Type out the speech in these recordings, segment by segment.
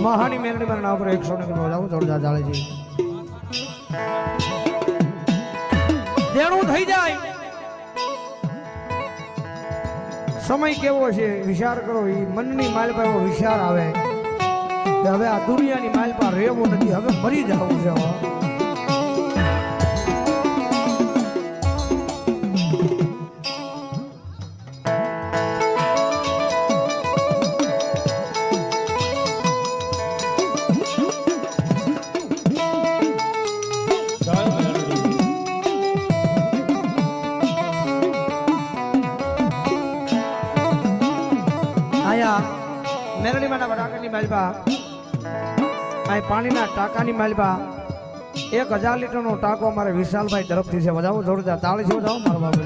મહાની મેલડી મારા નામ પર 100 ને બજાવો જોરદાર જાળેજી દેણું થઈ જાય સમય કેવો છે વિચાર કરો ઈ મનની માલ પર એવો વિચાર આવે કે હવે આ દુનિયાની માલ પર રહેવું નથી હવે મરી જવું છે મેરડી માના વડાકરની માલપા આ પાણીના ટાંકાની માલપા 1000 લીટરનો ટાંકો અમારે વિશાલભાઈ તરફથી છે બજાવો જોરદાર તાળી છે બજાવો મારો બાબુ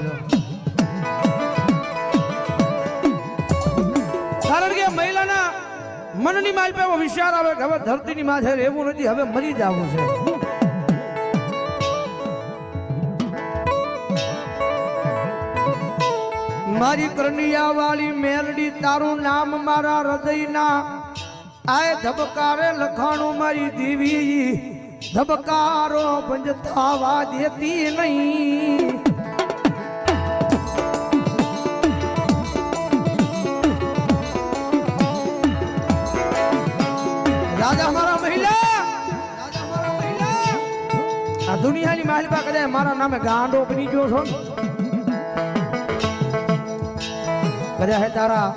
કારણ કે મહિલાના મનની માલપા એવો વિચાર આવે કે હવે ધરતીની માં છે રહેવું નથી હવે મરી જવું છે મારી કરણિયા વાળી મેરડી તારું નામ મારા હૃદયના આય ધબકારે લખાણું મારી દેવી ધબકારો બંધ થવા દેતી નહીં રાજા મારા મહિલા આ દુનિયાની માલિકા કદાચ મારા નામે ગાંડો બની ગયો છો કર્યા હે તારા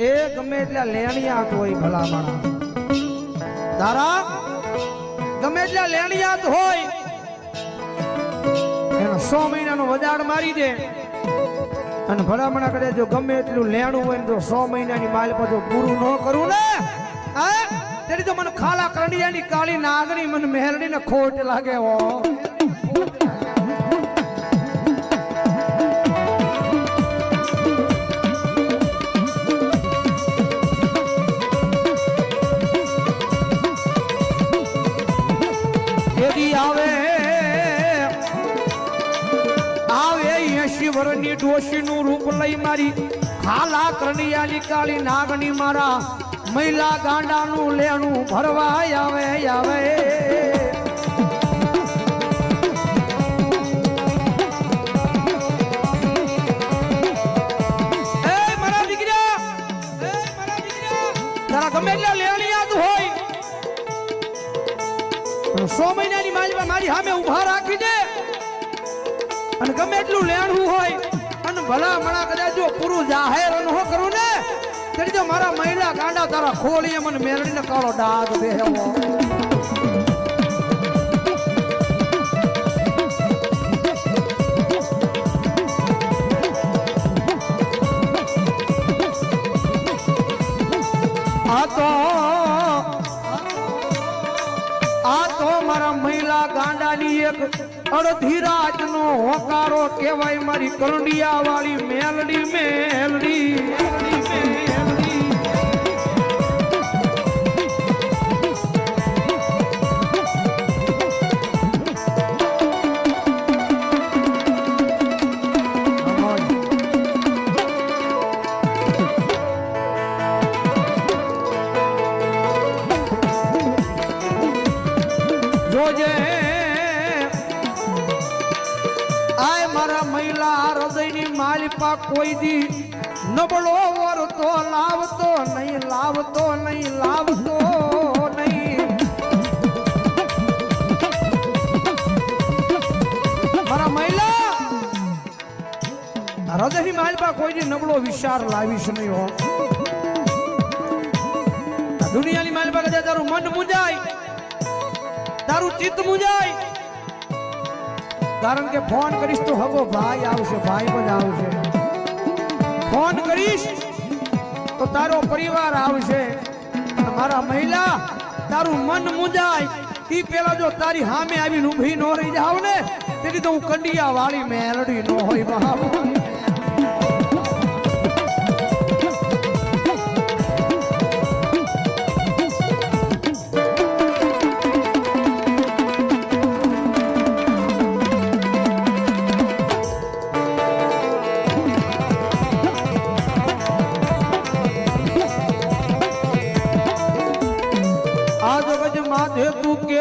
એ ગમે એટલા લેણિયાત હોય ભલા માણા તારા ગમે એટલા લેણિયાત હોય એનો 100 મહિનાનો વજાડ મારી દે અને ભલામણા કદાચ જો ગમે એટલું લેણું હોય ને તો 100 મહિનાની માલ પર પૂરું ન કરું ને તેની તો મને ખાલા કરણિયાની કાળી નાગણી મને મેરડી ને ખોટ લાગે હો વરની ડોશીનું રૂપ લઈ મારી ખાલા કરણિયાની કાળી નાગણી મારા મહિલા ગાંડાનું લેણું ભરવા આવે આવે એ મારા દીકરા તારા ગમે એટલા લેણી યાદ હોય 100 મહિનાની માલમાં મારી સામે ઊભા રાખી દે અને ગમે એટલું લેણું હોય અને ભલા મણા કદાચ જો પૂરું જાહેર ન કરું ને તેની જો મારા મહિલા ગાંડા તારા ખોલીએ મને મેરડીને કાળો ડાઘ બેહવો આ તો મારા મહિલા ગાંડાની એક અડધી રાત નો હોકારો કહેવાય મારી કરણિયા વાળી મેલડી મેલડી જોજે હૃદયની માલિપા કોઈ દી નબળો વરતો લાવતો નહીં મારા મહિલા હૃદયની માલિપા કોઈ દી નબળો વિચાર લાવીશ નહીં હો દુનિયાની માલિપા કદાચ તારું મન મુંજાય તારું ચિત્ત મુંજાય કારણ કે ફોન કરીશ તો હગો ભાઈ આવશે ભાઈ પણ આવશે ફોન કરીશ તો તારો પરિવાર આવશે મારા મહિલા તારું મન મુંજાય ઈ પેલા જો તારી સામે આવીને ઊભી ન રહી જાવ ને તેથી તો હું કંડિયા વાળી મેલડી ન હોય મહાભાઈ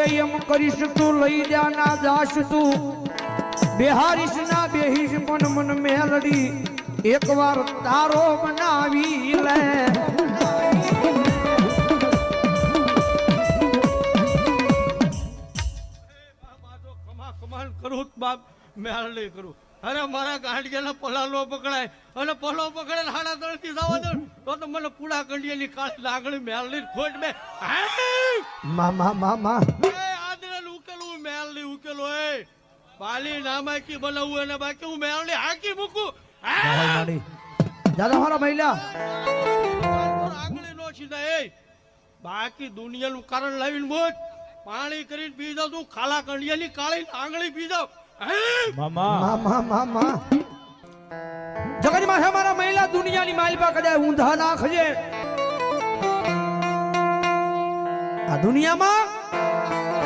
એમ કરીશ તું લઈ જા ના જાશ તું બેહારીશ ના બેહીશ પણ મન મેલડી એકવાર તારો બનાવી લે કરું બાપ મેળડી કરું અરે મારા ગાંડિયાના પલા નો પકડાય અને પલો પકડે હાડા તળથી જવા દો તો મને પૂડા કંડિયાની કાળી લાગણી મેળડી ખોટ બે મામા મામા આદરે ઉકેલું મેળડી ઉકેલો એ પાલી નામાકી બનાવવું અને બાકી હું મેળડી હાકી મૂકું દાદા મારા મહિલા આગળી નો સીધા એ બાકી દુનિયાનું કારણ લાવીને મોજ પાણી કરીને પી જાવ તું ખાલા કંડિયાની કાળી આંગળી પી જાવ મામા મામા જગતમાં હે મારા મહિલા દુનિયાની માલપા કદાચ ઊંધા નાખજે આ દુનિયામાં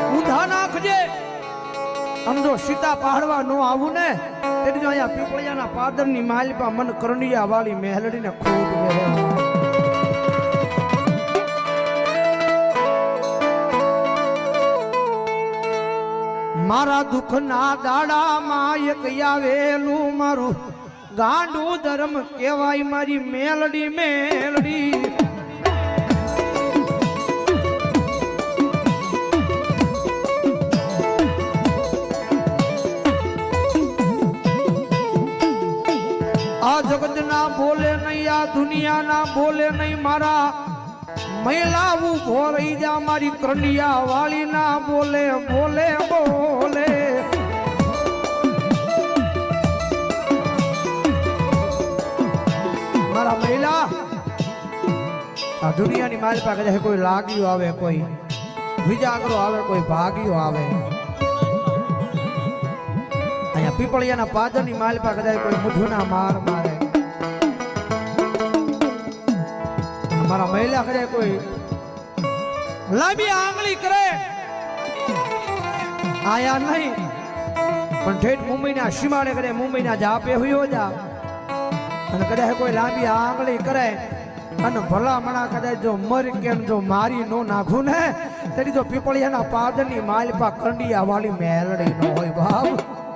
ઊંધા નાખજે આમ જો સીતા પહાડવા નો આવું ને તેથી જો અહીંયા પીપળિયાના પાદરની માલપા મન કરણિયા વાળી મેલડીને ખોટ ગયે મારા દુઃખના દાડામાં એક આવેલું મારું ગાંડું ધર્મ કહેવાય મારી મેલડી મેલડી આ જગતના બોલે નહીં આ દુનિયાના બોલે નહીં મારા મહિલા ઉભો રહી જા મારી કરંડિયા વાળી ના બોલે બોલે બોલે મારા મહિલા આ દુનિયાની માલ પાસે કોઈ લાગ્યું આવે કોઈ વિજાગરો આવે કોઈ ભાગ્યો આવે અહીંયા પીપળિયાના પાદરની માલ પાસે કોઈ મુઠુના માર મારે મારા મહિલા કરે કોઈ લાંબી આંગળી કરે આયા નહીં પણ ઠેઠ મુંબઈના સીમાડે કરે મુંબઈના જાપે હુયો જા અને કદાચ કોઈ લાંબી આંગળી કરે અને ભલા મણા કદાચ જો મરી કેમ જો મારી નો નાખું ને તેની જો પીપળિયાના પાદરની માલપા કંડિયા વાળી મેલડી ન હોય બાપ